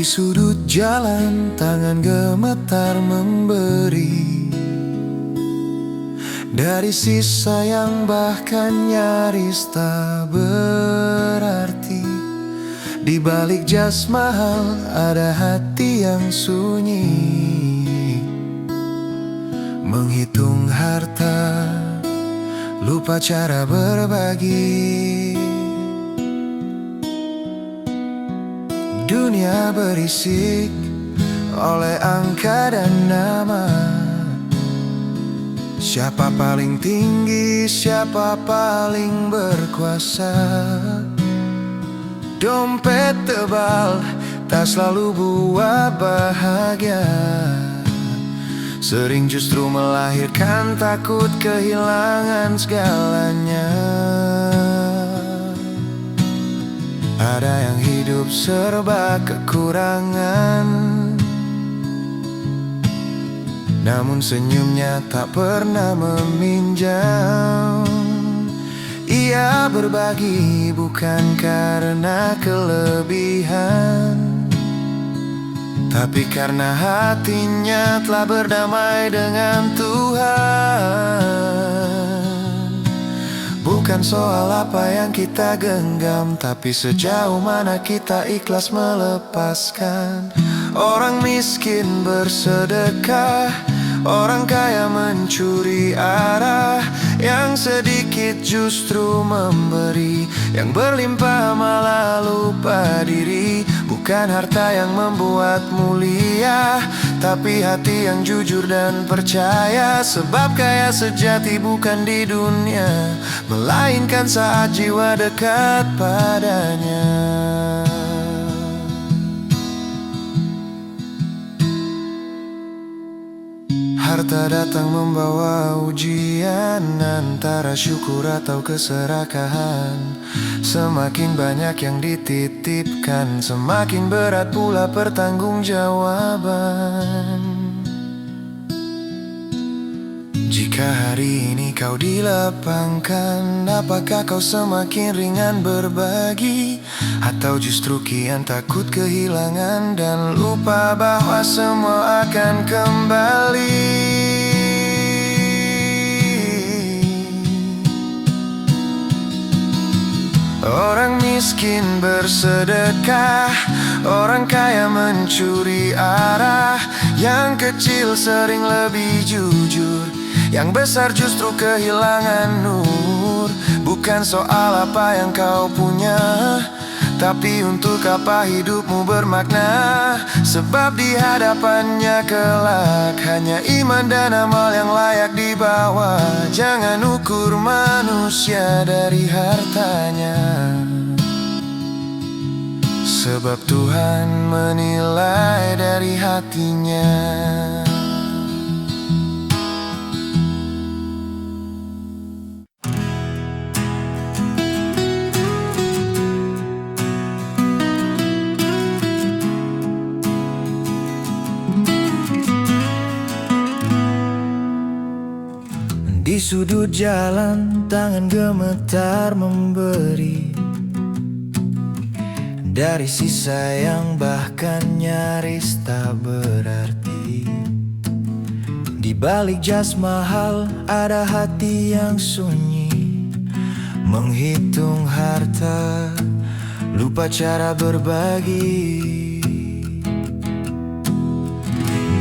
Di sudut jalan tangan gemetar memberi, dari sisa yang bahkan nyaris tak berarti. Di balik jas mahal ada hati yang sunyi, menghitung harta, lupa cara berbagi. Dunia berisik oleh angka dan nama. Siapa paling tinggi, siapa paling berkuasa. Dompet tebal tak selalu buat bahagia, sering justru melahirkan takut kehilangan segalanya. Ada yang hidup serba kekurangan, namun senyumnya tak pernah meminjam. Ia berbagi bukan karena kelebihan, tapi karena hatinya telah berdamai dengan Tuhan. Bukan soal apa yang kita genggam, tapi sejauh mana kita ikhlas melepaskan. Orang miskin bersedekah, orang kaya mencuri arah. Yang sedikit justru memberi, yang berlimpah malah lupa diri. Bukan harta yang membuat mulia, tapi hati yang jujur dan percaya. Sebab kaya sejati bukan di dunia, melainkan saat jiwa dekat padanya. Harta datang membawa ujian, antara syukur atau keserakahan. Semakin banyak yang dititipkan, semakin berat pula pertanggungjawaban. Jika hari ini kau dilapangkan, apakah kau semakin ringan berbagi? Atau justru kian takut kehilangan dan lupa bahwa semua akan kembali? Orang miskin bersedekah, orang kaya mencuri arah. Yang kecil sering lebih jujur, yang besar justru kehilangan nur. Bukan soal apa yang kau punya, tapi untuk apa hidupmu bermakna. Sebab di hadapannya kelak hanya iman dan amal yang layak dibawa. Jangan ukur manusia dari hartanya, sebab Tuhan menilai dari hatinya. Di sudut jalan tangan gemetar memberi, dari sisa yang bahkan nyaris tak berarti. Di balik jas mahal ada hati yang sunyi, menghitung harta, lupa cara berbagi.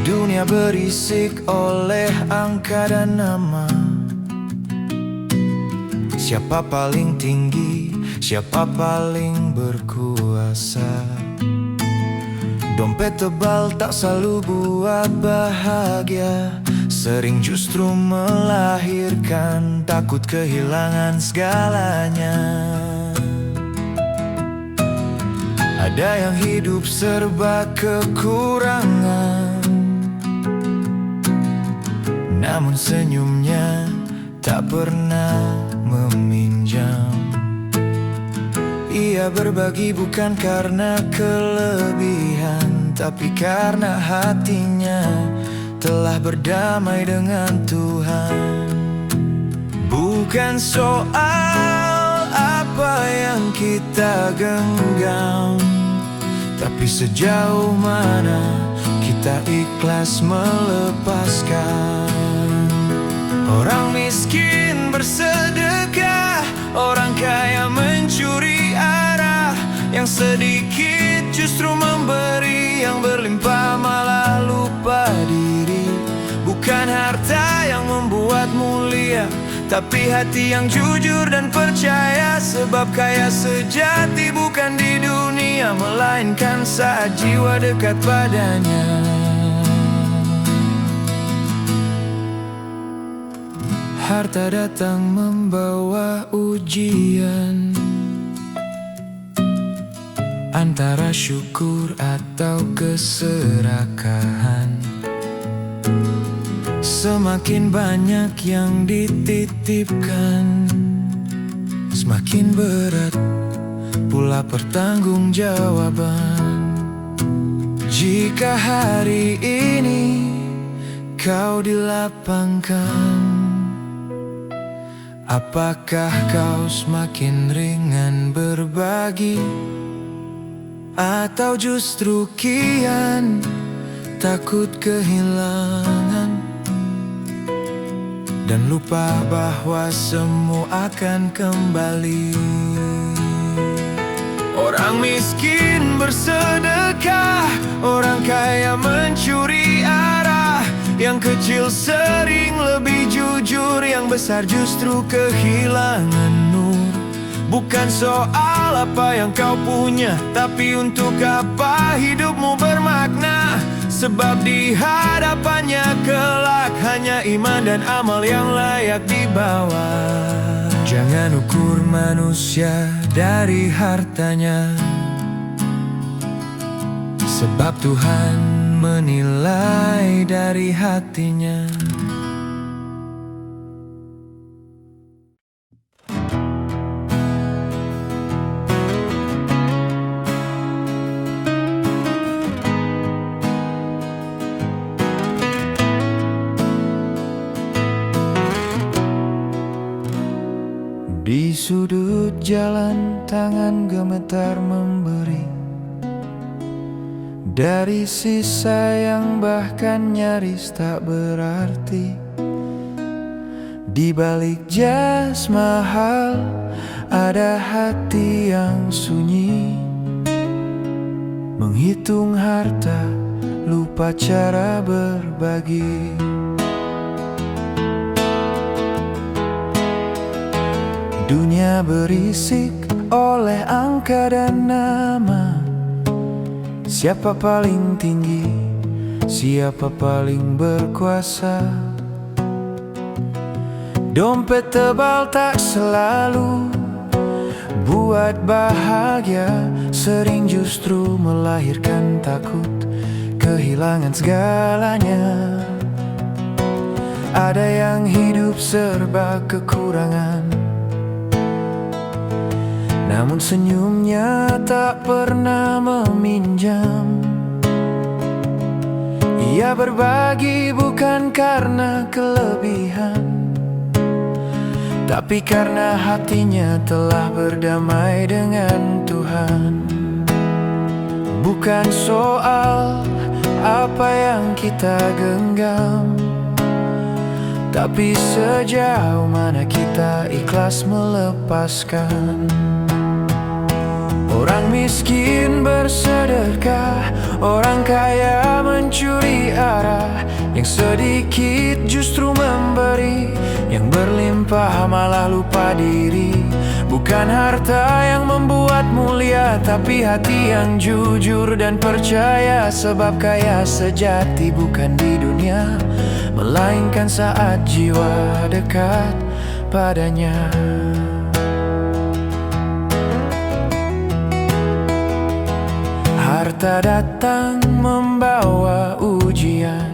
Dunia berisik oleh angka dan nama. Siapa paling tinggi, siapa paling berkuasa. Dompet tebal tak selalu buat bahagia, sering justru melahirkan takut kehilangan segalanya. Ada yang hidup serba kekurangan, namun senyumnya tak pernah meminjam. Ia berbagi bukan karena kelebihan, tapi karena hatinya telah berdamai dengan Tuhan. Bukan soal apa yang kita genggam, Tapi sejauh mana kita ikhlas melepaskan? Orang miskin bersedekah, orang kaya mencuri arah. Yang sedikit justru memberi, yang berlimpah malah lupa diri. Bukan harta yang membuat mulia, tapi hati yang jujur dan percaya. Sebab kaya sejati bukan di dunia, melainkan saat jiwa dekat padanya. Harta datang membawa ujian, antara syukur atau keserakahan. Semakin banyak yang dititipkan, semakin berat pula pertanggungjawaban. Jika hari ini kau dilapangkan, apakah kau semakin ringan berbagi? Atau justru kian takut kehilangan, dan lupa bahwa semua akan kembali. Orang miskin bersedekah, orang kaya mencuri arah. Yang kecil sering lebih jujur, yang besar justru kehilangan nur. Bukan soal apa yang kau punya, tapi untuk apa hidupmu bermakna. Sebab di hadapannya kelak hanya iman dan amal yang layak dibawa. Jangan ukur manusia dari hartanya, sebab Tuhan menilai dari hatinya. Di sudut jalan tangan gemetar memberi, dari sisa yang bahkan nyaris tak berarti. Di balik jas mahal ada hati yang sunyi, menghitung harta lupa cara berbagi. Dunia berisik oleh angka dan nama. Siapa paling tinggi, siapa paling berkuasa. Dompet tebal tak selalu buat bahagia, sering justru melahirkan takut kehilangan segalanya. Ada yang hidup serba kekurangan, namun senyumnya tak pernah meminjam. Ia berbagi bukan karena kelebihan, tapi karena hatinya telah berdamai dengan Tuhan. Bukan soal apa yang kita genggam, tapi sejauh mana kita ikhlas melepaskan. Orang miskin bersedekah, orang kaya mencuri arah. Yang sedikit justru memberi, yang berlimpah malah lupa diri. Bukan harta yang membuat mulia, tapi hati yang jujur dan percaya. Sebab kaya sejati bukan di dunia, melainkan saat jiwa dekat padanya. Harta datang membawa ujian,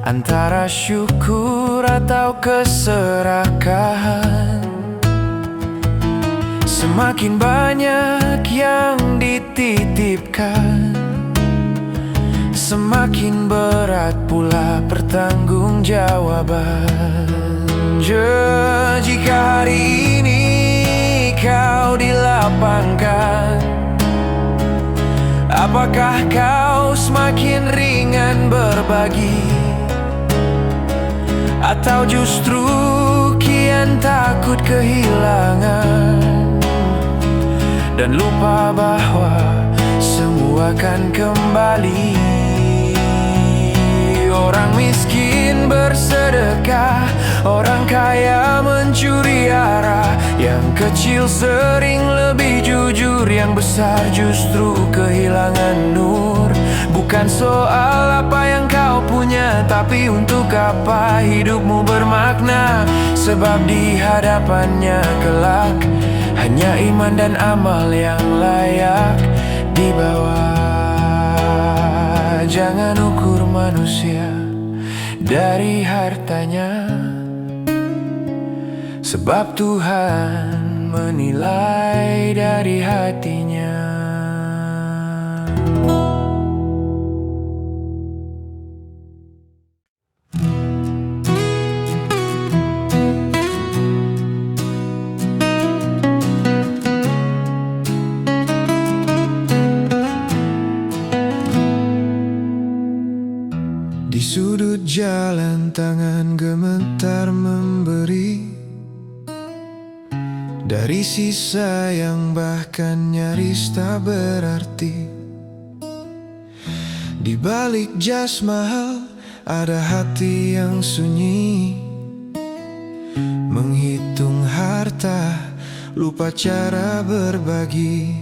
antara syukur atau keserakahan. Semakin banyak yang dititipkan, semakin berat pula pertanggungjawaban. Jika hari ini kau dilapangkan, Apakah kau semakin ringan berbagi, atau justru kian takut kehilangan dan lupa bahwa semua akan kembali? Orang miskin bersedekah, orang kaya mencuri arah. Yang kecil sering lebih jujur, yang besar justru kehilangan nur. Bukan soal apa yang kau punya, tapi untuk apa hidupmu bermakna. Sebab di hadapannya kelak hanya iman dan amal yang layak dibawa. Jangan ukur manusia dari hartanya, sebab Tuhan menilai dari hatinya. Di sudut jalan tangan gemetar memberi, dari sisa yang bahkan nyaris tak berarti. Di balik jas mahal ada hati yang sunyi, menghitung harta lupa cara berbagi.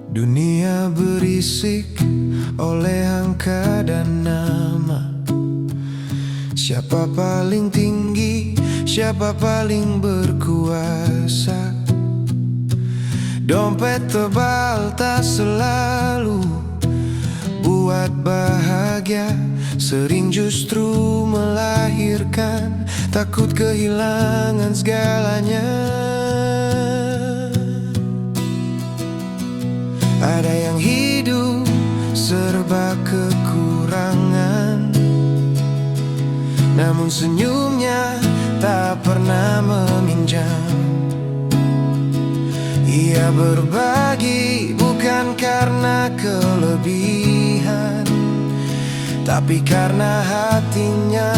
Dunia berisik oleh angka dan nama. Siapa paling tinggi, siapa paling berkuasa. Dompet tebal tak selalu buat bahagia, sering justru melahirkan takut kehilangan segalanya. Ada yang hidup serba kekurangan, namun senyumnya tak pernah meminjam. Ia berbagi bukan karena kelebihan, tapi karena hatinya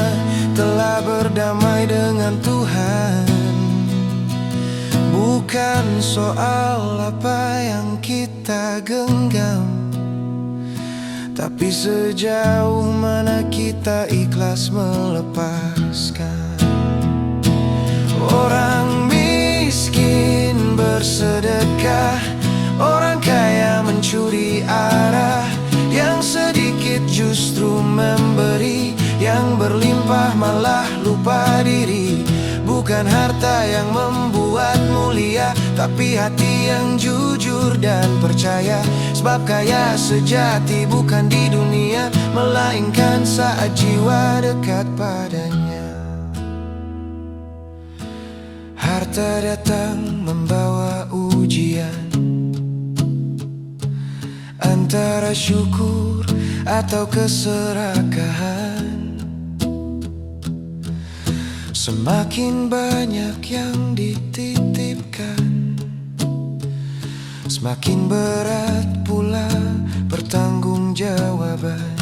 telah berdamai dengan Tuhan. Bukan soal apa yang kita genggam, tapi sejauh mana kita ikhlas melepaskan. Orang miskin bersedekah, orang kaya mencuri arah. Yang sedikit justru memberi, yang berlimpah malah lupa diri. Bukan harta yang membuat mulia, tapi hati yang jujur dan percaya. Sebab kaya sejati bukan di dunia, melainkan saat jiwa dekat padanya. Harta datang membawa ujian, antara syukur atau keserakahan. Semakin banyak yang dititipkan, semakin berat pula pertanggungjawaban.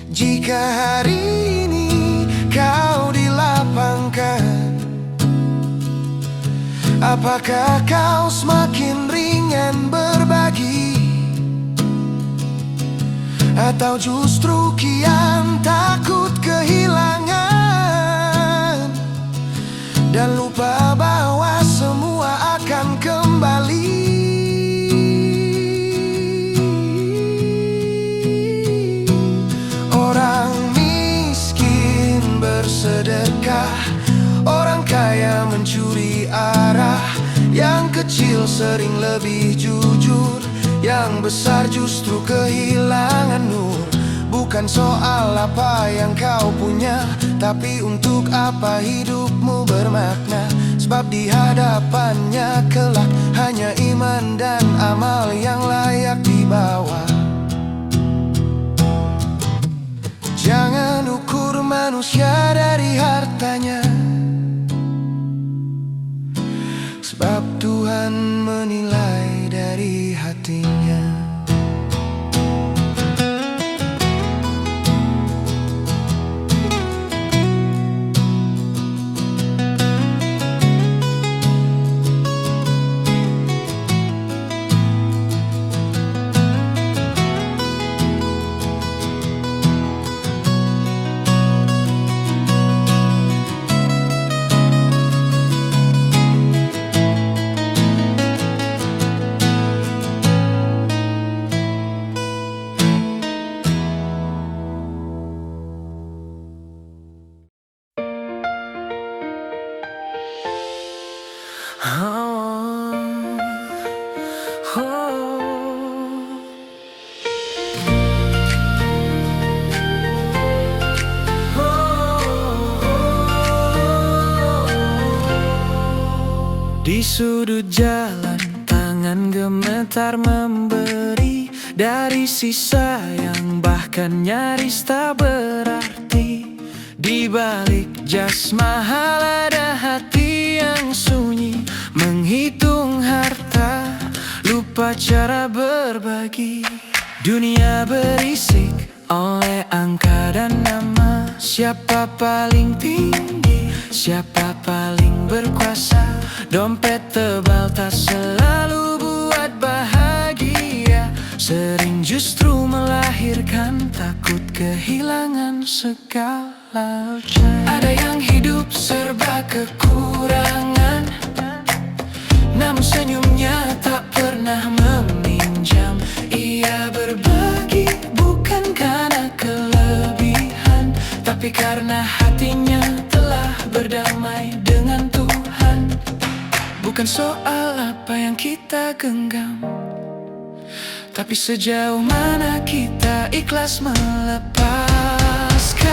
Jika hari ini kau dilapangkan, apakah kau semakin ringan berbagi, atau justru kian takut kehilangan dan lupa bahwa semua akan kembali? Orang miskin bersedekah, orang kaya mencuri arah. Yang kecil sering lebih jujur, yang besar justru kehilangan nur. Bukan soal apa yang kau punya, tapi untuk apa hidupmu bermakna. Sebab di hadapannya kelak hanya iman dan amal yang layak dibawa. manusia dari hartanya, sebab Tuhan menilai dari hatinya. Di sudut jalan, tangan gemetar memberi dari sisa yang bahkan nyaris tak berarti. Di balik jas mahal ada hati yang sunyi, menghitung harta, lupa cara berbagi. Dunia berisik oleh angka dan nama, siapa paling tinggi, siapa paling berkuasa. Dompet tebal tak selalu buat bahagia, sering justru melahirkan takut kehilangan segala ujian. Ada yang hidup serba kekurangan, namun senyumnya tak pernah meminjam. Ia berbagi bukan karena kelebihan, tapi karena hatinya telah berdamai dengan Tuhan. Bukan soal apa yang kita genggam, tapi sejauh mana kita ikhlas melepaskan.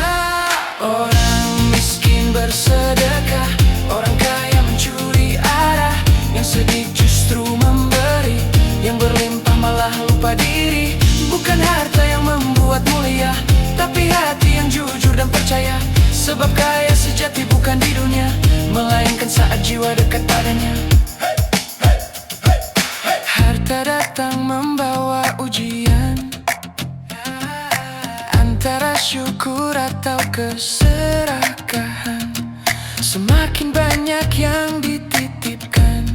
Orang miskin bersedekah, orang kaya mencuri arah. Yang sedih justru memberi, yang berlimpah malah lupa diri. Bukan harta yang membuat mulia, tapi hati yang jujur dan percaya. Sebab kaya sejati bukan di dunia, melainkan saat jiwa dekat padanya. Harta datang membawa ujian, antara syukur atau keserakahan. Semakin banyak yang dititipkan,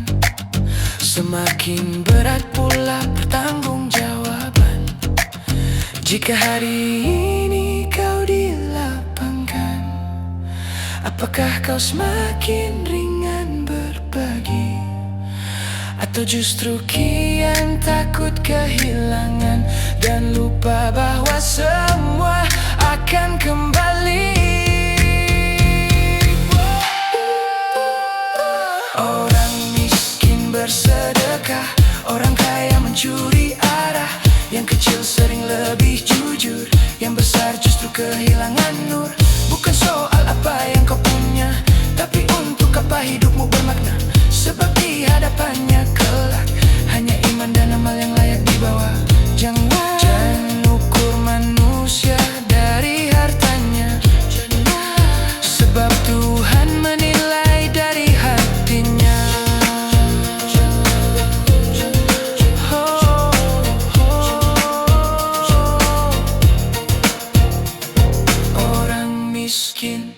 semakin berat pula pertanggungjawaban. Jika hari ini kau dilapangkan, apakah kau semakin ringan berbagi, atau justru kian takut kehilangan dan lupa bahwa semua akan kembali. Orang miskin bersedekah, orang kaya mencuri arah. Yang kecil sering lebih jujur, yang besar justru kehilangan nur. Bukan soal apa yang kau punya, tapi untuk apa hidupmu bermakna. Sebab di hadapannya kelak hanya iman dan amal yang layak dibawa. Jangan ukur manusia dari hartanya, sebab Tuhan menilai dari hatinya. Orang miskin